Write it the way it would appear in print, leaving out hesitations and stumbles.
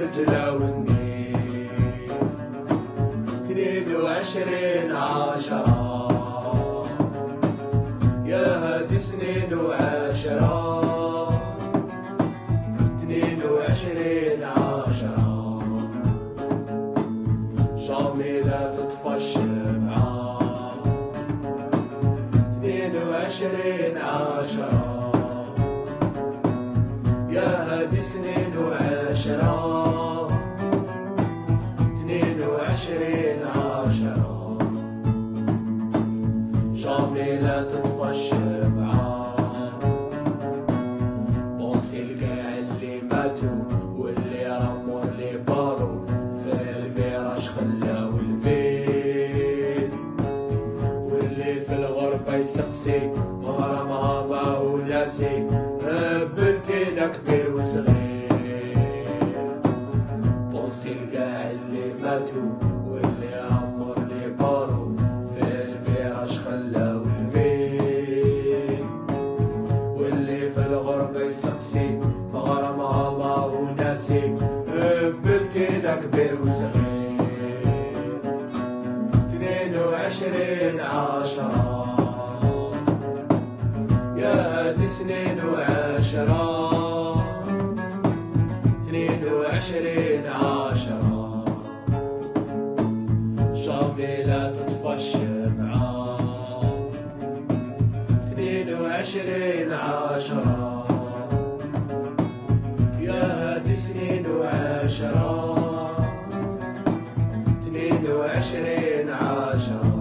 الدجلة والنيف. 22/10 يا هادي سنين وعشرة. 22/10 جامي لا تطفى الشمعة. 22/10 يا هادي سنين وعشرة. 22/10 جامي لا تطفى الشمعة. بونسي لكاع اللي ماتوا واللي رموا اللي باروا في الفراش خلاو الفيل. واللي في الغربة يسقسي مغرمها ما هو ناسي بلتينا كبير وصغير. بونسي لكاع اللي ماتوا واللي رموا اللي باروا في الفراش خلاو الفيل. واللي في الغربة يسقسي مغرمها ما هو ناسي بلتينا كبير وصغير. 22/10 يا هادي سنين وعشرة. 22/10 جامي لا تطفى الشمعة. 22/10 يا هادي سنين وعشرة. 22/10